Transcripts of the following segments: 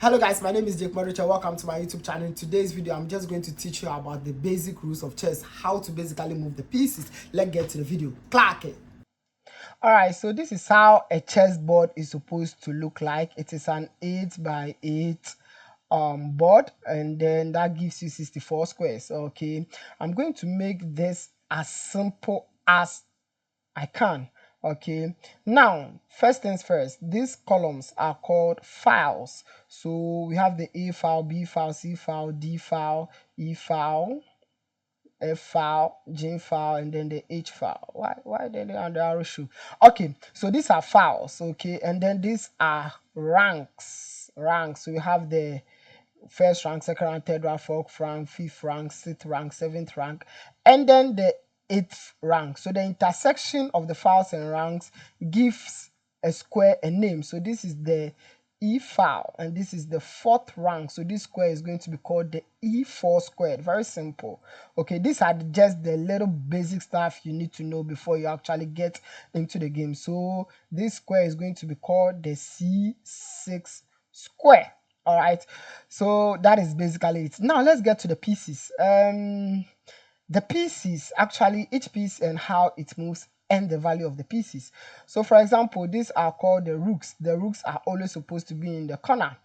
Hello guys, my name is Jake Marucha. Welcome to my YouTube channel. In today's video, I'm just going to teach you about the basic rules of chess, how to basically move the pieces. Let's get to the video. Clack it. Alright, so this is how a chessboard is supposed to look like. It is an 8x8 board, and then that gives you 64 squares. Okay, I'm going to make this as simple as I can. Okay, now first things first, these columns are called files. So we have the A file, B file, C file, D file, E file, F file, G file, and then the H file. Why did they on the arrow shoe? Okay, so these are files. Okay, and then these are ranks. So we have the first rank, second rank, third rank, fourth rank, fifth rank, sixth rank, seventh rank, and then the eighth rank. So the intersection of the files and ranks gives a square a name. So this is the E file, and this is the fourth rank. So this square is going to be called the E4 squared. Very simple. Okay, these are just the little basic stuff you need to know before you actually get into the game. So this square is going to be called the C6 square. All right, so that is basically it. Now let's get to the pieces. The pieces, actually each piece and how it moves and the value of the pieces. So for example, these are called the rooks. The rooks are always supposed to be in the corner,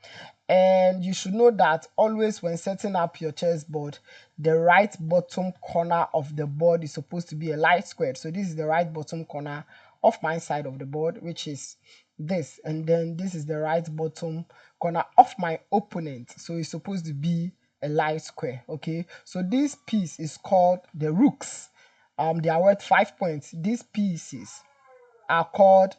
and you should know that always when setting up your chessboard, the right bottom corner of the board is supposed to be a light square. So this is the right bottom corner of my side of the board, which is this, and then this is the right bottom corner of my opponent, so it's supposed to be a light square. Okay, so this piece is called the rooks. They are worth 5 points. These pieces are called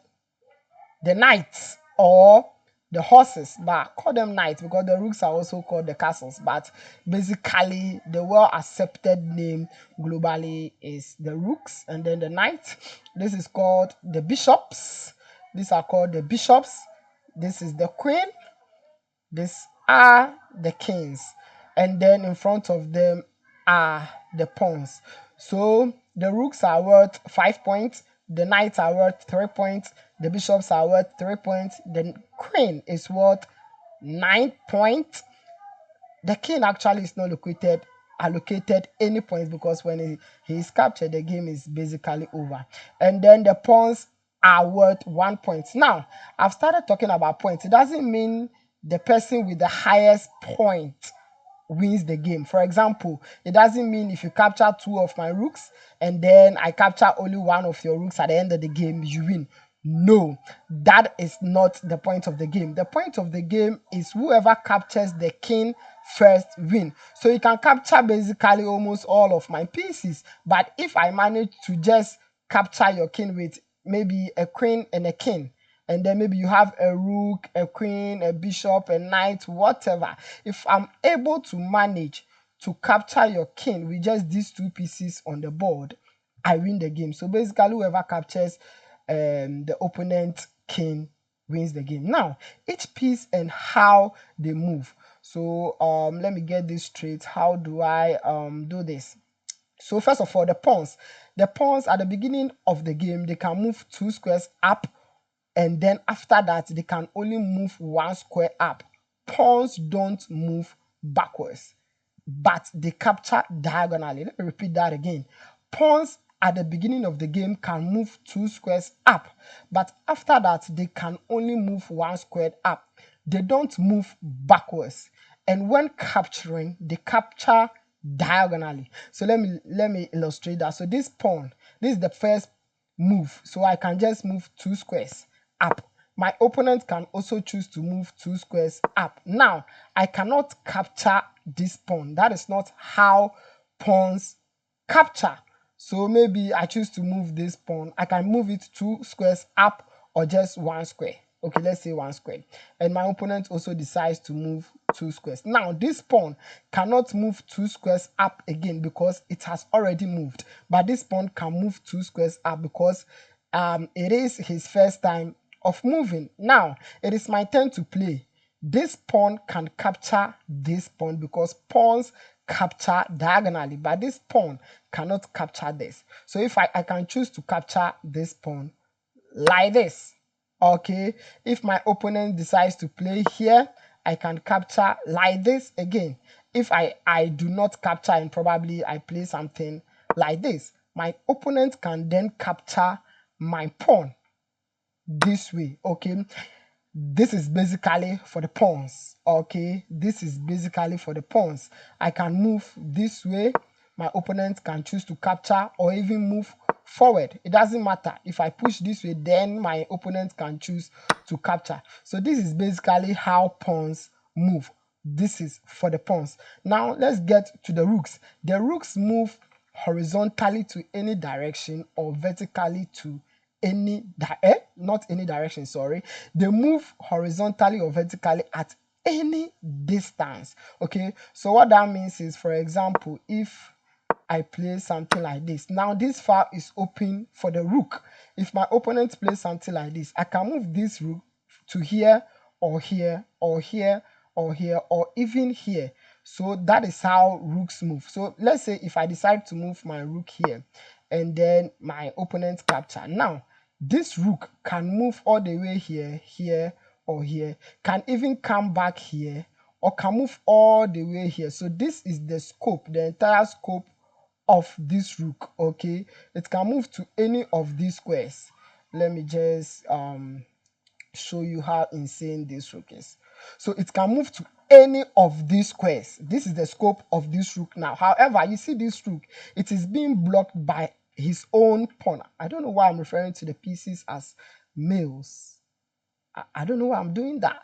the knights or the horses, but I call them knights because the rooks are also called the castles, but basically the well accepted name globally is the rooks, and then the knights. This is called the bishops. These are called the bishops. This is the queen. These are the kings, and then in front of them are the pawns. So the rooks are worth 5 points, the knights are worth 3 points, the bishops are worth 3 points, the queen is worth 9 points. The king actually is not allocated any points because when he is captured, the game is basically over. And then the pawns are worth 1 point. Now, I've started talking about points. It doesn't mean the person with the highest point wins the game. For example, it doesn't mean if you capture 2 of my rooks and then I capture only 1 of your rooks at the end of the game, you win. No, that is not the point of the game. The point of the game is whoever captures the king first win. So you can capture basically almost all of my pieces, but if I manage to just capture your king with maybe a queen and a king, and then maybe you have a rook, a queen, a bishop, a knight, whatever, if I'm able to manage to capture your king with just these 2 pieces on the board, I win the game. So basically whoever captures the opponent king wins the game. Now each piece and how they move. So let me get this straight. How do I do this? So first of all, the pawns at the beginning of the game, they can move 2 squares up, and then after that they can only move 1 square up. Pawns don't move backwards, but they capture diagonally. Let me repeat that again. Pawns at the beginning of the game can move 2 squares up, but after that they can only move 1 square up. They don't move backwards, and when capturing, they capture diagonally. So let me illustrate that. So this pawn, this is the first move, so I can just move 2 squares up. My opponent can also choose to move 2 squares up. Now I cannot capture this pawn. That is not how pawns capture. So maybe I choose to move this pawn. I can move it 2 squares up or just 1 square. Okay, let's say 1 square. And my opponent also decides to move 2 squares. Now this pawn cannot move 2 squares up again because it has already moved. But this pawn can move 2 squares up because it is his first time of moving. Now it is my turn to play. This pawn can capture this pawn because pawns capture diagonally, but this pawn cannot capture this. So if I can choose to capture this pawn like this. Okay, if my opponent decides to play here, I can capture like this again. If I do not capture and probably I play something like this, my opponent can then capture my pawn this way. Okay, this is basically for the pawns. Okay, this is basically for the pawns. I can move this way, my opponent can choose to capture or even move forward. It doesn't matter. If I push this way, then my opponent can choose to capture. So this is basically how pawns move. This is for the pawns. Now let's get to the rooks. The rooks move horizontally to any direction or vertically to any not any direction, sorry. They move horizontally or vertically at any distance. Okay, so what that means is, for example, if I play something like this, now this file is open for the rook. If my opponent plays something like this, I can move this rook to here or here or here or here or even here. So that is how rooks move. So let's say if I decide to move my rook here and then my opponent capture. Now this rook can move all the way here, here or here, can even come back here or can move all the way here. So this is the scope, the entire scope of this rook. Okay, it can move to any of these squares. Let me just show you how insane this rook is. So it can move to any of these squares. This is the scope of this rook now. However, you see this rook, it is being blocked by his own pawn. I don't know why I'm referring to the pieces as males. I don't know why I'm doing that.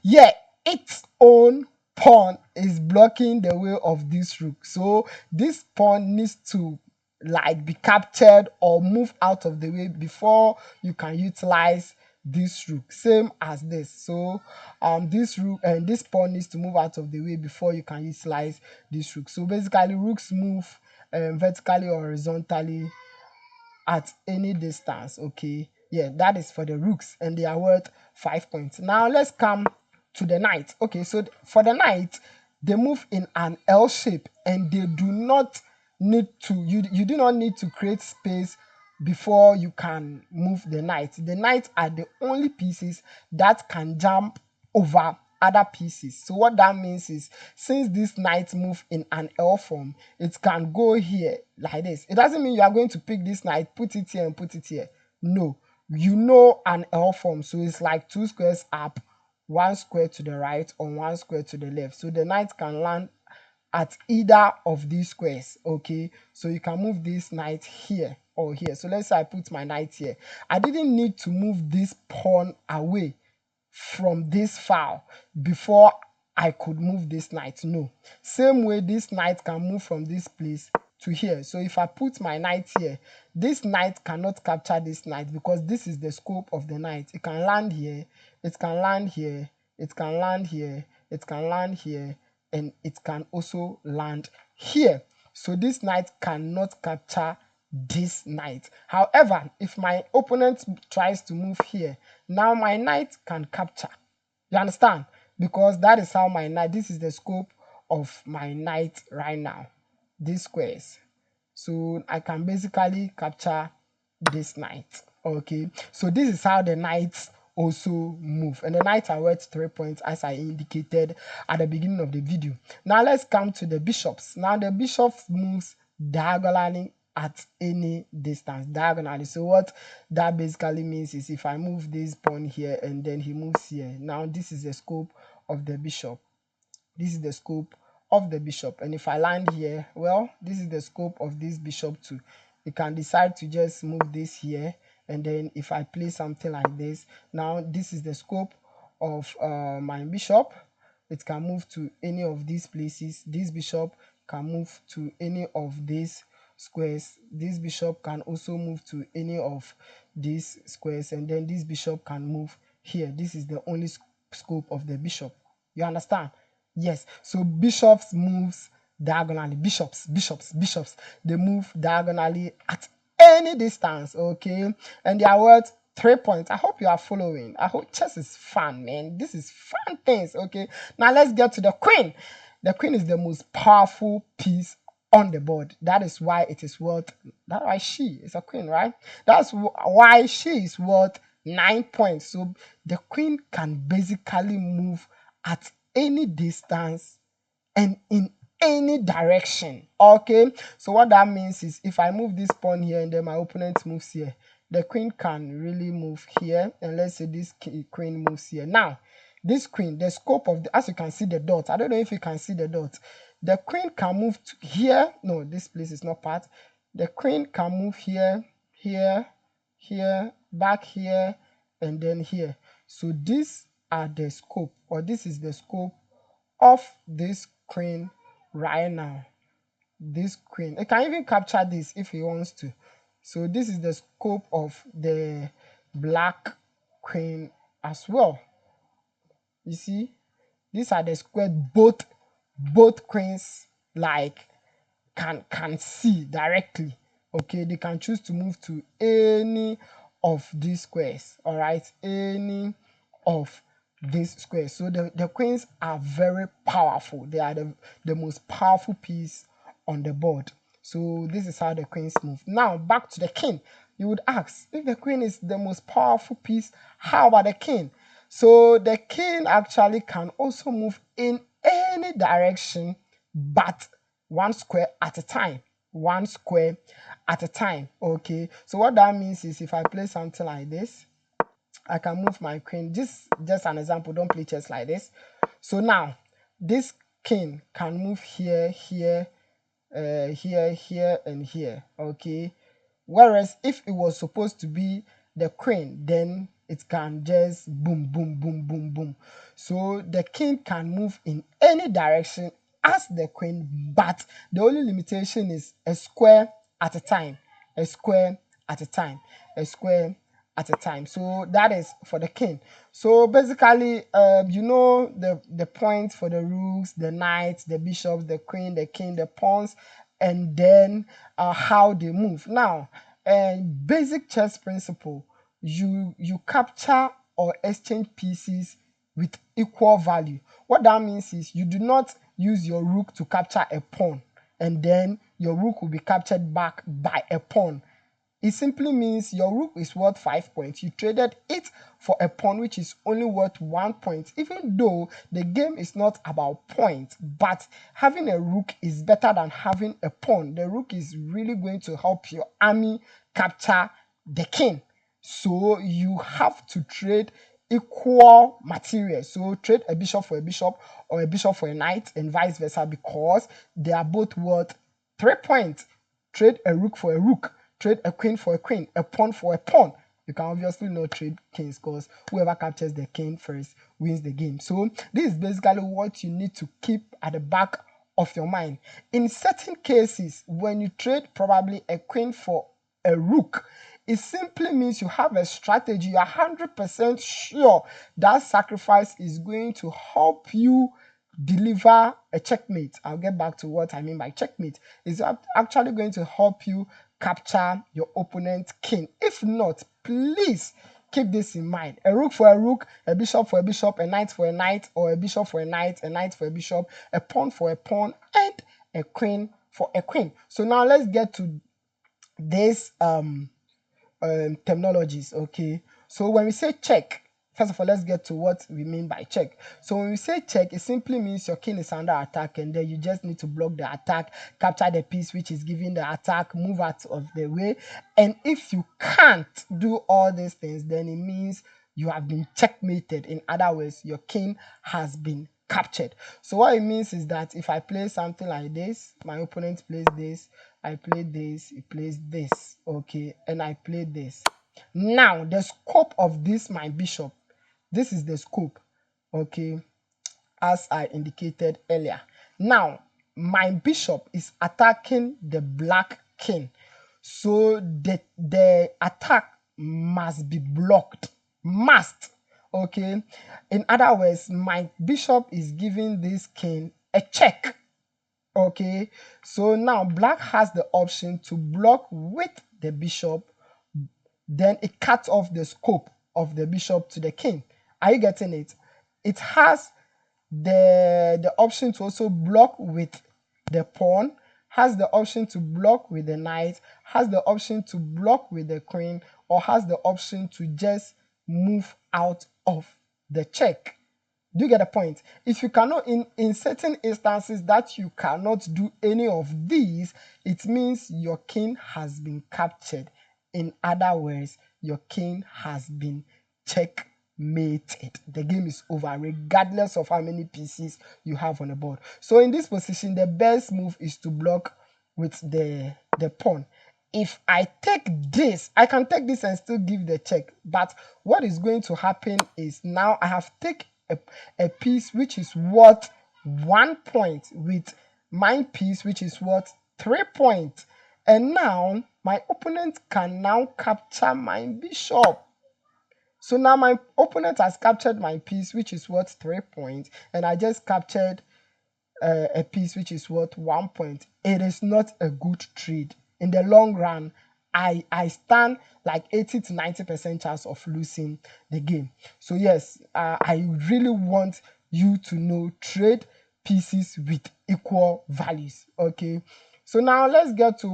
Yeah, its own pawn is blocking the way of this rook. So this pawn needs to like be captured or move out of the way before you can utilize this rook. Same as this. So this rook and this pawn needs to move out of the way before you can utilize this rook. So basically rooks move vertically or horizontally at any distance. Okay, yeah, that is for the rooks and they are worth 5 points. Now let's come to the knight. Okay, so for the knight, they move in an L shape and they do not need to you do not need to create space before you can move the knight. The knights are the only pieces that can jump over other pieces. So what that means is, since this knight move in an L form, it can go here like this. It doesn't mean you are going to pick this knight, put it here and put it here. No, you know an L form, so it's like 2 squares up, 1 square to the right or 1 square to the left. So the knight can land at either of these squares. Okay, so you can move this knight here or here. So let's say I put my knight here. I didn't need to move this pawn away from this file before I could move this knight. No, same way this knight can move from this place to here. So if I put my knight here, this knight cannot capture this knight because this is the scope of the knight. It can land here, it can land here, it can land here, it can land here, and it can also land here. So this knight cannot capture this knight. However, if my opponent tries to move here, now my knight can capture. You understand? Because that is how my knight, this is the scope of my knight right now, these squares. So I can basically capture this knight. Okay, so this is how the knights also move, and the knights are worth 3 points as I indicated at the beginning of the video. Now let's come to the bishops. Now the bishop moves diagonally at any distance, diagonally. So what that basically means is, if I move this pawn here and then he moves here, now this is the scope of the bishop. This is the scope of the bishop, and if I land here, well, this is the scope of this bishop too. You can decide to just move this here, and then if I play something like this, now this is the scope of my bishop. It can move to any of these places. This bishop can move to any of these squares. This bishop can also move to any of these squares, and then this bishop can move here. This is the only scope of the bishop. You understand? Yes, so bishops moves diagonally. Bishops, they move diagonally at any distance. Okay, and they are worth 3 points. I hope you are following. I hope chess is fun, man. This is fun things. Okay, now let's get to the queen. The queen is the most powerful piece on the board. That is why it is worth, that's why she is a queen, right? That's why she is worth 9 points. So the queen can basically move at any distance and in any direction. Okay, so what that means is if I move this pawn here and then my opponent moves here, the queen can really move here, and let's say this queen moves here. Now this queen, the scope of the, as you can see the dot, I don't know if you can see the dot, the queen can move to here. No, this place is not part. The queen can move here, here, here, back here, and then here. So these are the scope, or this is the scope of this queen right now. This queen, it can even capture this if he wants to. So this is the scope of the black queen as well. You see, these are the square both queens like can see directly. Okay, they can choose to move to any of these squares. All right, any of these squares. So the queens are very powerful. They are the most powerful piece on the board. So this is how the queens move. Now back to the king. You would ask, if the queen is the most powerful piece, how about the king? So the king actually can also move in any direction but one square at a time. One square at a time. Okay, so what that means is if I play something like this, I can move my queen. Just an example, don't play chess like this. So now this king can move here, here, here, here, and here. Okay, whereas if it was supposed to be the queen, then it can just boom, boom, boom, boom, boom. So the king can move in any direction as the queen, but the only limitation is a square at a time. A square at a time. A square at a time. So that is for the king. So basically, you know the points for the rooks, the knights, the bishops, the queen, the king, the pawns, and then how they move. Now, basic chess principle: you capture or exchange pieces with equal value. What that means is you do not use your rook to capture a pawn and then your rook will be captured back by a pawn. It simply means your rook is worth 5 points. You traded it for a pawn which is only worth 1 point. Even though the game is not about points, but having a rook is better than having a pawn. The rook is really going to help your army capture the king. So you have to trade equal material. So trade a bishop for a bishop or a bishop for a knight and vice versa, because they are both worth 3 points. Trade a rook for a rook. Trade a queen for a queen, a pawn for a pawn. You can obviously not trade kings because whoever captures the king first wins the game. So this is basically what you need to keep at the back of your mind. In certain cases, when you trade probably a queen for a rook, it simply means you have a strategy. You're 100% sure that sacrifice is going to help you deliver a checkmate. I'll get back to what I mean by checkmate. It's actually going to help you capture your opponent's king. If not, please keep this in mind. A rook for a rook, a bishop for a bishop, a knight for a knight, or a bishop for a knight for a bishop, a pawn for a pawn, and a queen for a queen. So now let's get to this terminologies. Okay, so when we say check, first of all, let's get to what we mean by check. So when we say check, it simply means your king is under attack and then you just need to block the attack, capture the piece which is giving the attack, move out of the way. And if you can't do all these things, then it means you have been checkmated. In other words, your king has been captured. So what it means is that if I play something like this, my opponent plays this, I play this, he plays this, okay, and I play this. Now the scope of this, my bishop, this is the scope, okay, as I indicated earlier. Now my bishop is attacking the black king, so the attack must be blocked, must. Okay, in other words, my bishop is giving this king a check. Okay, so now black has the option to block with the bishop, then it cuts off the scope of the bishop to the king. Are you getting it? It has the option to also block with the pawn, has the option to block with the knight, has the option to block with the queen, or has the option to just move out of the check. Do you get the point? If you cannot, in certain instances that you cannot do any of these, it means your king has been captured. In other words, your king has been checkmated. The game is over regardless of how many pieces you have on the board. So in this position, the best move is to block with the pawn. If I take this, I can take this and still give the check. But what is going to happen is now I have taken a piece which is worth 1 point with my piece which is worth 3 points. And now my opponent can now capture my bishop. So now my opponent has captured my piece which is worth 3 points, and I just captured a piece which is worth 1 point. It is not a good trade. In the long run, I stand like 80 to 90% chance of losing the game. So yes, I really want you to know, trade pieces with equal values. Okay, so now let's get to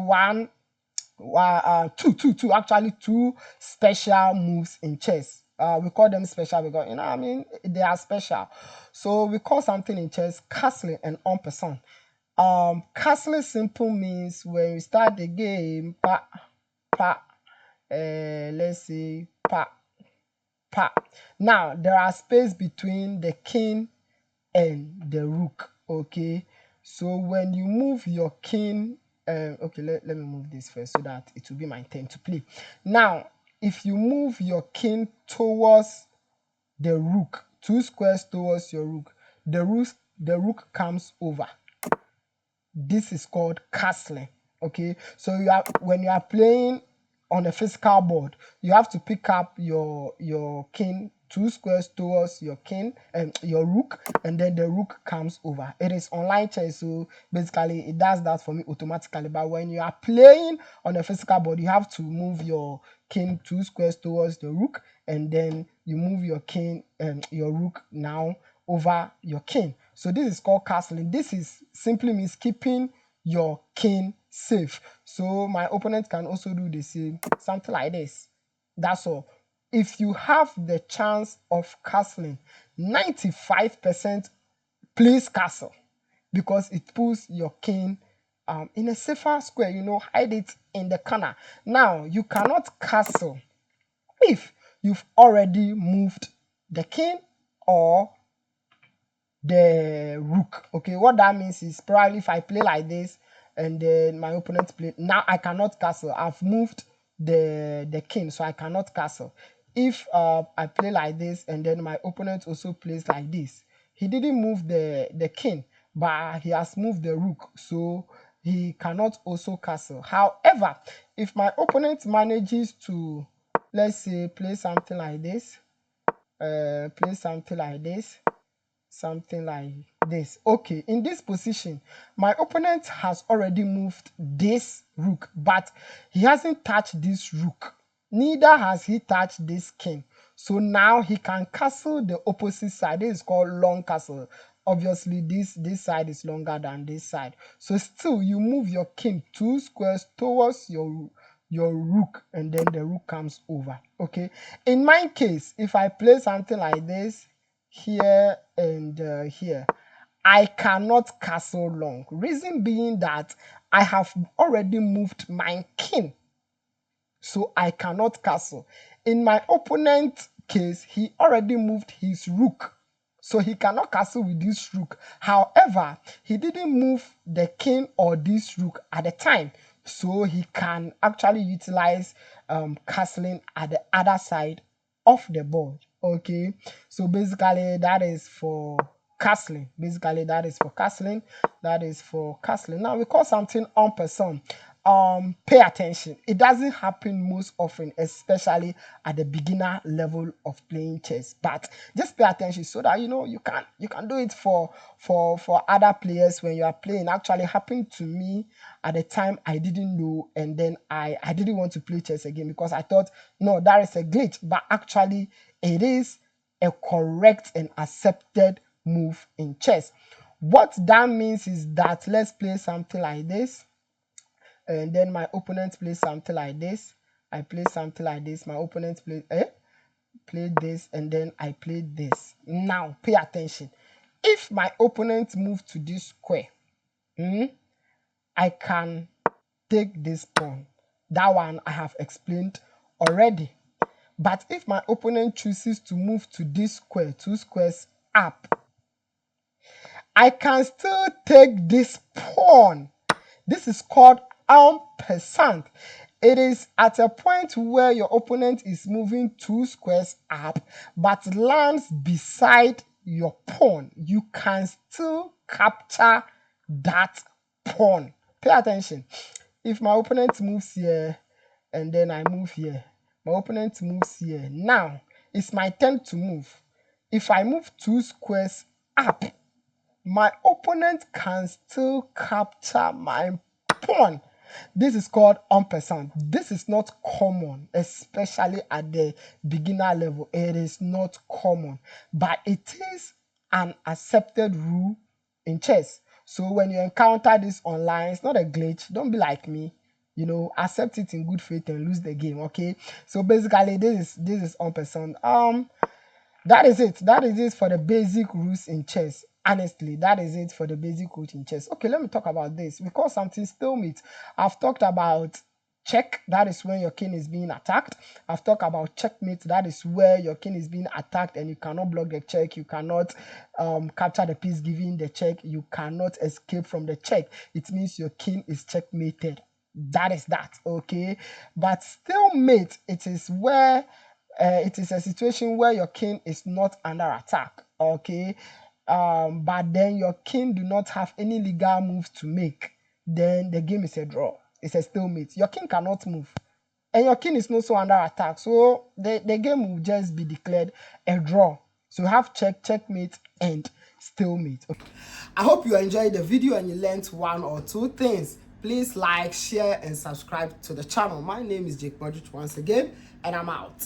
two special moves in chess. We call them special because, you know, I mean, they are special. So we call something in chess castling and en passant. Castling simple means when you start the game, let's say pa. Now there are space between the king and the rook. Okay, so when you move your king, okay, let me move this first so that it will be my turn to play. Now if you move your king towards the rook, 2 squares towards your rook, the rook comes over. This is called castling. Okay, so when you are playing on a physical board, you have to pick up your king 2 squares towards your king and your rook, and then the rook comes over. It is online chess, so basically it does that for me automatically. But when you are playing on a physical board, you have to move your king 2 squares towards the rook, and then you move your king and your rook now over your king. So this is called castling. This is simply means keeping your king safe. So my opponent can also do the same, something like this. That's all. If you have the chance of castling, 95% please castle, because it puts your king in a safer square. You know, hide it in the corner. Now you cannot castle if you've already moved the king or the rook. Okay, what that means is probably if I play like this and then my opponent play, now I cannot castle. I've moved the king, so I cannot castle. If I play like this and then my opponent also plays like this, he didn't move the king, but he has moved the rook, so he cannot also castle. However, if my opponent manages to, let's say, play something like this, something like this. Okay, in this position, my opponent has already moved this rook, but he hasn't touched this rook. Neither has he touched this king. So now he can castle the opposite side. This is called long castle. Obviously, this side is longer than this side. So still, you move your king 2 squares towards your rook, and then the rook comes over. Okay, in my case, if I play something like this here and here, I cannot castle long. Reason being that I have already moved my king, so I cannot castle. In my opponent's case, he already moved his rook, so he cannot castle with this rook. However, he didn't move the king or this rook at the time, so he can actually utilize castling at the other side of the board. Okay, so basically that is for castling. That is for castling. Now we call something en passant. Pay attention. It doesn't happen most often, especially at the beginner level of playing chess, but just pay attention so that you know you can do it for other players when you are playing. Actually happened to me at the time. I didn't know, and then I didn't want to play chess again because I thought, no, that is a glitch, but actually it is a correct and accepted move in chess. What that means is that, let's play something like this, and then my opponent plays something like this. I play something like this. My opponent plays played this, and then I played this. Now, pay attention. If my opponent moves to this square, I can take this pawn. That one I have explained already. But if my opponent chooses to move to this square, 2 squares up, I can still take this pawn. This is called ampersand. It is at a point where your opponent is moving 2 squares up but lands beside your pawn. You can still capture that pawn. Pay attention. If my opponent moves here and then I move here, my opponent moves here. Now it's my turn to move. If I move 2 squares up, my opponent can still capture my pawn. This is called ampersand. This is not common, especially at the beginner level. It is not common, but it is an accepted rule in chess. So when you encounter this online, it's not a glitch. Don't be like me. You know, accept it in good faith and lose the game. Okay. So basically, this is ampersand. That is it. That is it for the basic rules in chess. Honestly, that is it for the basic rules in chess. Okay, let me talk about this. We call something stalemate. I've talked about check. That is when your king is being attacked. I've talked about checkmate. That is where your king is being attacked and you cannot block the check. You cannot capture the piece given the check. You cannot escape from the check. It means your king is checkmated. That is that. Okay, but stalemate, it is where it is a situation where your king is not under attack, okay, but then your king do not have any legal moves to make. Then the game is a draw. It's a stalemate. Your king cannot move, and your king is not so under attack, so the game will just be declared a draw. So you have check, checkmate, and stalemate. Okay. I hope you enjoyed the video and you learned 1 or 2 things. Please like, share, and subscribe to the channel. My name is Jake Budget once again, and I'm out.